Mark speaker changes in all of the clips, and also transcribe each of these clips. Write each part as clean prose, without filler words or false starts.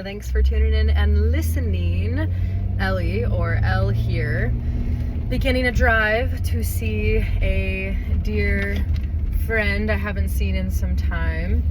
Speaker 1: Thanks for tuning in and listening. Ellie, or Elle here, beginning a drive to see a dear friend I haven't seen in some time.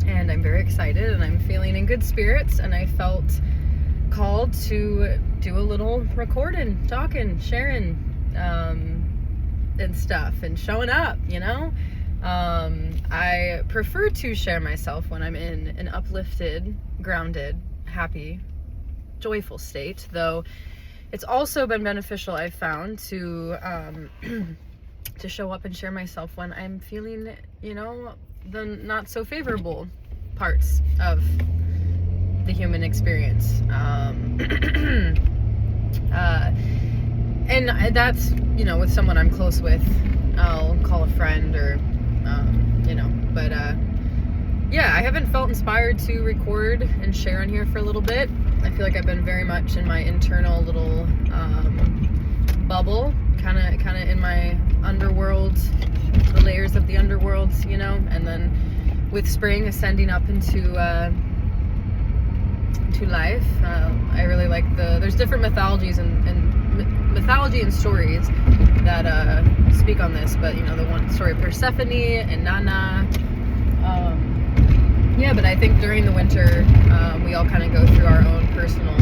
Speaker 1: And I'm very excited and I'm feeling in good spirits, and I felt called to do a little recording, talking, sharing, and stuff, and showing up, you know? I prefer to share myself when I'm in an uplifted, grounded, happy, joyful state, though it's also been beneficial, I've found, to to show up and share myself when I'm feeling, you know, the not so favorable parts of the human experience. And that's, you know, with someone I'm close with, I'll call a friend or, you know, but yeah, I haven't felt inspired to record and share on here for a little bit. I feel like I've been very much in my internal little bubble, kind of in my underworld, the layers of the underworld, you know, and then with spring ascending up into life, I really like there's different mythologies and mythology and stories that speak on this, but you know, the one story of Persephone and Nana, yeah, but I think during the winter, we all kind of go through our own personal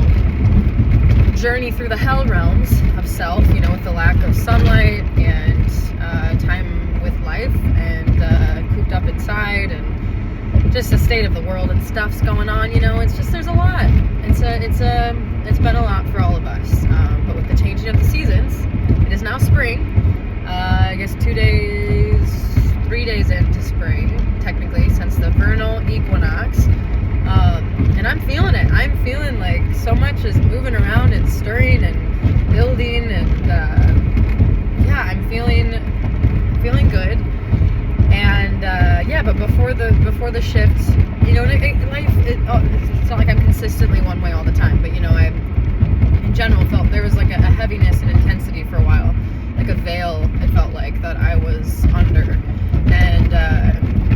Speaker 1: journey through the hell realms of self, you know, with the lack of sunlight and time with life, and cooped up inside, and just the state of the world and stuff's going on, you know. It's just, there's a lot. It's been a lot for all of us, but with the changing of the seasons, it is now spring. I guess 3 days into spring, technically, since the vernal equinox, and I'm feeling it. I'm feeling like so much is moving around and stirring and building, and yeah, I'm feeling good. And yeah, but before the shift, you know, life, it's not like I'm consistently one way all the time, but you know, I in general felt there was like a heaviness and intensity for a while, like a veil, it felt like, that I was under. And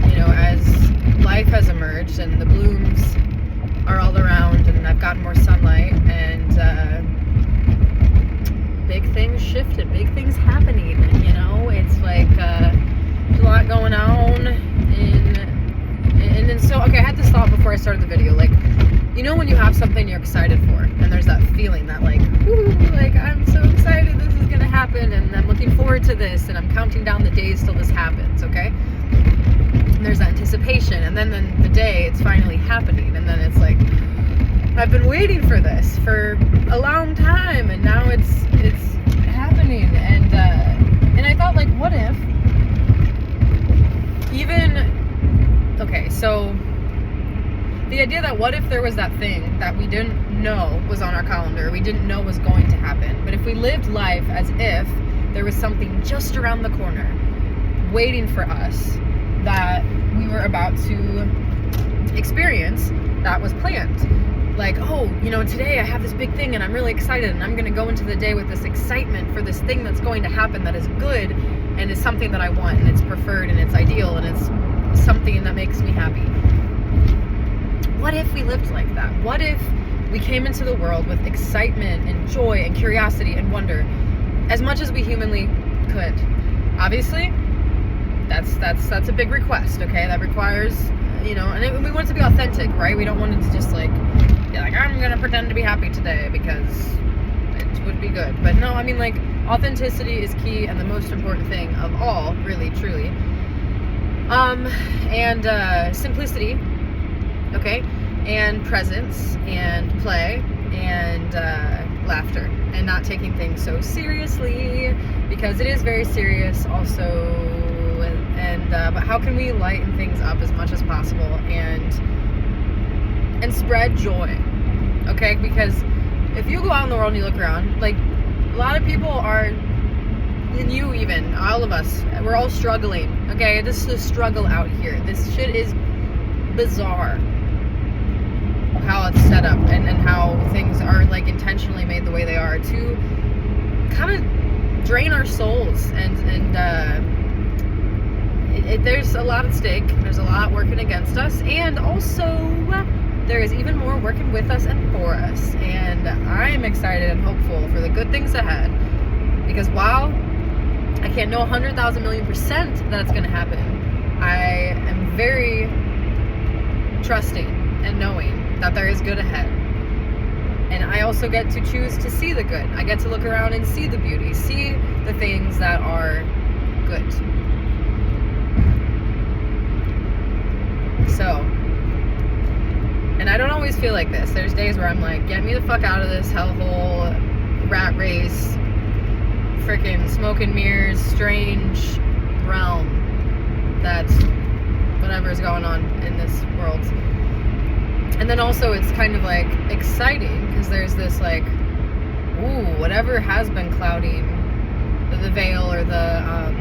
Speaker 1: you know, as life has emerged and the blooms are all around and I've gotten more sunlight, and big things shifted, big things happening, you know. It's like there's a lot going on, and then so, okay, I had this thought before I started the video, like, you know, when you have something you're excited for, and there's that feeling that like, woo, like, I'm so excited, this is gonna happen, and I'm looking forward to this, and I'm counting down the days till this happens, okay? And there's that anticipation, and then the day it's finally happening, and then it's like, I've been waiting for this for a long time, and now it's happening, and I thought, like, what if, okay, so the idea that what if there was that thing that we didn't know was on our calendar, we didn't know was going to happen, but if we lived life as if there was something just around the corner waiting for us that we were about to experience, that was planned. Like, oh, you know, today I have this big thing and I'm really excited, and I'm going to go into the day with this excitement for this thing that's going to happen that is good and is something that I want, and it's preferred and it's ideal and it's something that makes me happy. What if we lived like that? What if we came into the world with excitement and joy and curiosity and wonder as much as we humanly could? Obviously, that's a big request, okay? That requires, you know, and we want it to be authentic, right? We don't want it to just like be like, I'm gonna pretend to be happy today because it would be good. But no, I mean, like, authenticity is key and the most important thing of all, really, truly. And simplicity, okay, and presence and play and laughter, and not taking things so seriously, because it is very serious also. And but how can we lighten things up as much as possible and spread joy, okay? Because if you go out in the world and you look around, like, a lot of people are, and you even, all of us, we're all struggling, okay? This is a struggle out here. This shit is bizarre, how it's set up, and how things are, like, intentionally made the way they are to kind of drain our souls, and there's a lot at stake. There's a lot working against us, and also there is even more working with us and for us. And I'm excited and hopeful for the good things ahead. Because while I can't know 100,000 million percent that it's going to happen, I am very trusting and knowing that there is good ahead. And I also get to choose to see the good. I get to look around and see the beauty, see the things that are good. So, and I don't always feel like this. There's days where I'm like, get me the fuck out of this hellhole, rat race, freaking smoke and mirrors, strange realm that's whatever is going on in this world. And then also it's kind of like exciting because there's this like, ooh, whatever has been clouding the veil or the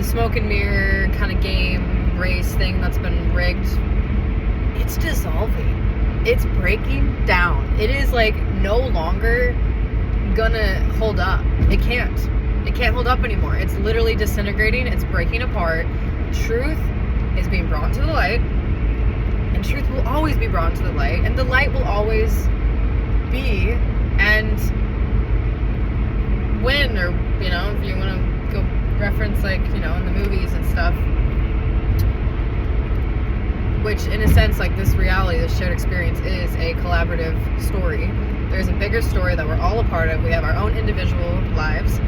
Speaker 1: smoke and mirror kind of game race thing that's been rigged, it's dissolving. It's breaking down. It is like no longer gonna hold up. It can't hold up anymore. It's literally disintegrating. It's breaking apart. Truth is being brought to the light, and truth will always be brought to the light, and the light will always be and win. Or, you know, if you want to go reference, like, you know, in the movies and stuff, which in a sense, like, this reality, this shared experience is a collaborative story. There's a bigger story that we're all a part of. We have our own individual lives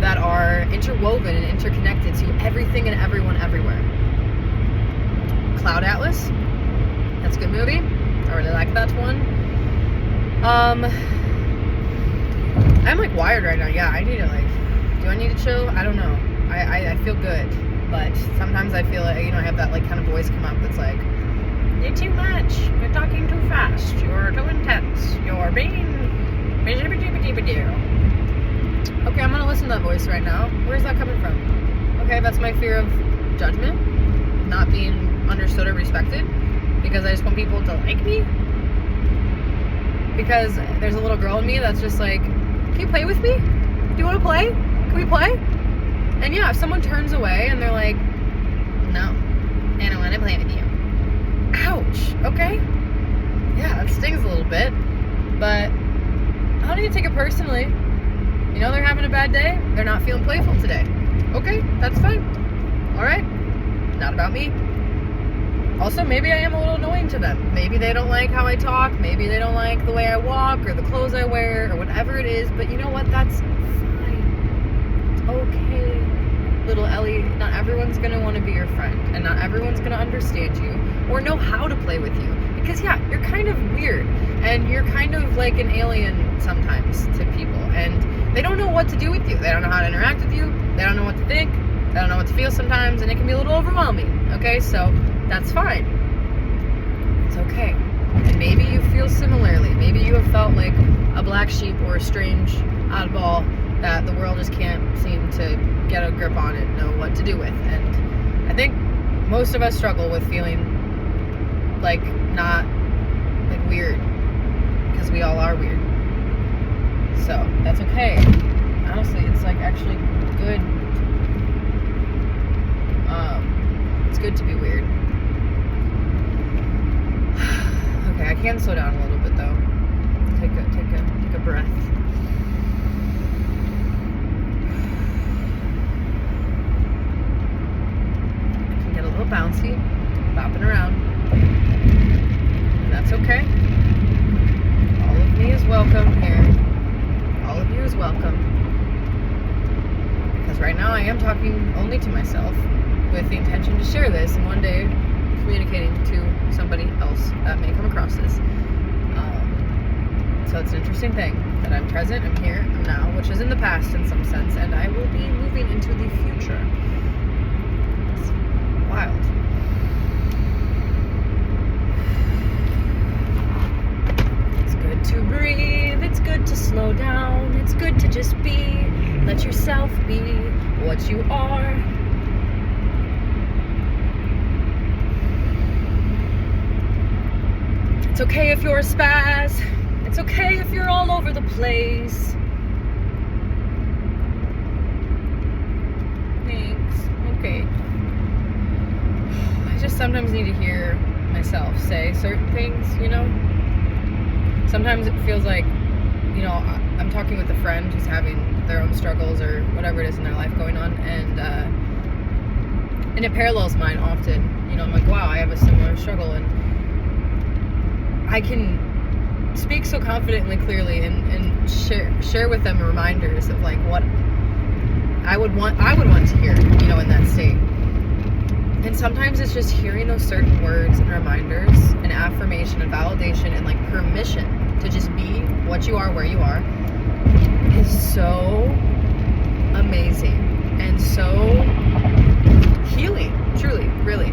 Speaker 1: that are interwoven and interconnected to everything and everyone everywhere. Cloud Atlas, that's a good movie. I really like that one. I'm like wired right now. Yeah, I need to, like, do I need to chill? I don't know. I feel good, but sometimes I feel like, you know, I have that like kind of voice come up that's like, you're too much, you're talking too fast, you're too intense, you're being okay, I'm gonna listen to that voice right now. Where's that coming from? Okay, that's my fear of judgment, not being understood or respected, because I just want people to like me. Because there's a little girl in me that's just like, can you play with me? Do you want to play? Can we play? And yeah, if someone turns away and they're like, no, I don't want to play with you. Ouch, okay? Yeah, that stings a little bit, but I don't need to take it personally. You know, they're having a bad day. They're not feeling playful today. Okay, that's fine. All right, not about me. Also, maybe I am a little annoying to them. Maybe they don't like how I talk. Maybe they don't like the way I walk or the clothes I wear or whatever it is. But you know what? That's fine. It's okay. Little Ellie, not everyone's going to want to be your friend. And not everyone's going to understand you or know how to play with you. Because, yeah, you're kind of weird. And you're kind of like an alien sometimes to people. And they don't know what to do with you. They don't know how to interact with you. They don't know what to think. They don't know what to feel sometimes. And it can be a little overwhelming. Okay, so that's fine. It's okay. And maybe you feel similarly. Maybe you have felt like a black sheep or a strange oddball that the world just can't seem to get a grip on and know what to do with. And I think most of us struggle with feeling like not like weird, because we all are weird. So that's okay. Honestly, it's like actually good. It's good to be weird. Okay, I can slow down a little bit though. Take a breath. I can get a little bouncy, bopping around. And that's okay. All of me is welcome here. All of you is welcome. Because right now I am talking only to myself with the intention to share this and one day communicating to somebody else that may come across this. So it's an interesting thing that I'm present, I'm here, I'm now, which is in the past in some sense, and I will be moving into the future. It's wild. It's good to breathe, it's good to slow down, it's good to just be, let yourself be what you are. It's okay if you're a spaz. It's okay if you're all over the place. Thanks. Okay. I just sometimes need to hear myself say certain things, you know. Sometimes it feels like, you know, I'm talking with a friend who's having their own struggles or whatever it is in their life going on, and it parallels mine often. You know, I'm like, wow, I have a similar struggle, and I can speak so confidently, clearly, and share with them reminders of like what I would want to hear, you know, in that state. And sometimes it's just hearing those certain words and reminders and affirmation and validation and like permission to just be what you are, where you are, is so amazing and so healing. Truly, really.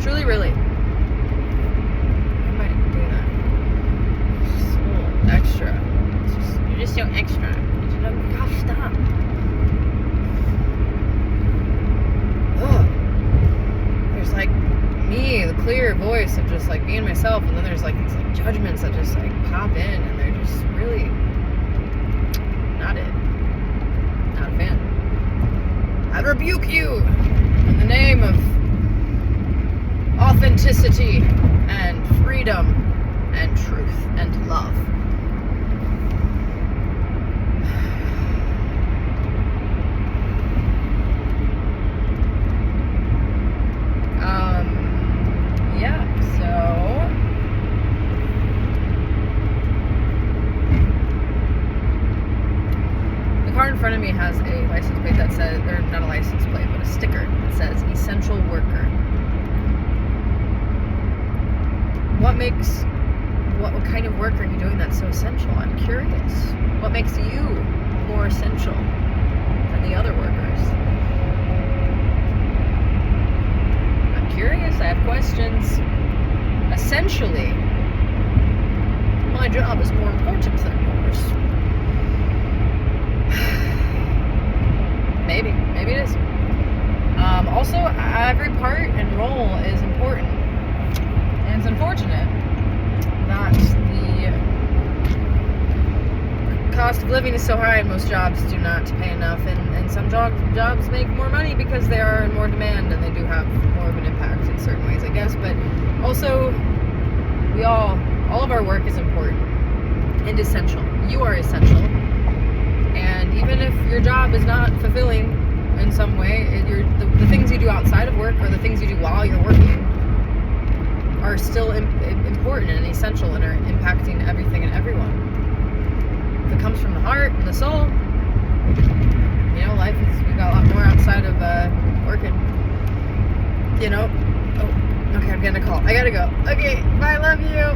Speaker 1: Truly, really. Why am I doing that? So extra. You're just so extra. Gosh, stop. Ugh. There's like me, the clear voice of just like being myself, and then there's like these like judgments that just like pop in, and they're just really not it. Not a fan. I rebuke you in the name of authenticity and freedom and truth and love. The car in front of me has a license plate that says, or not a license plate, but a sticker that says essential worker. What kind of work are you doing that's so essential? I'm curious. What makes you more essential than the other workers? I'm curious, I have questions. Essentially, my job is more important than yours. Maybe it is. Also, every part and role is important. And it's unfortunate that the cost of living is so high and most jobs do not pay enough. And some jobs make more money because they are in more demand and they do have more of an impact in certain ways, I guess. But also, all of our work is important and essential. You are essential. And even if your job is not fulfilling in some way, the things you do outside of work or the things you do while you're working are still important and essential and are impacting everything and everyone. If it comes from the heart and the soul, you know, we've got a lot more outside of working. You know? Oh, okay, I'm getting a call. I gotta go. Okay, bye, love you.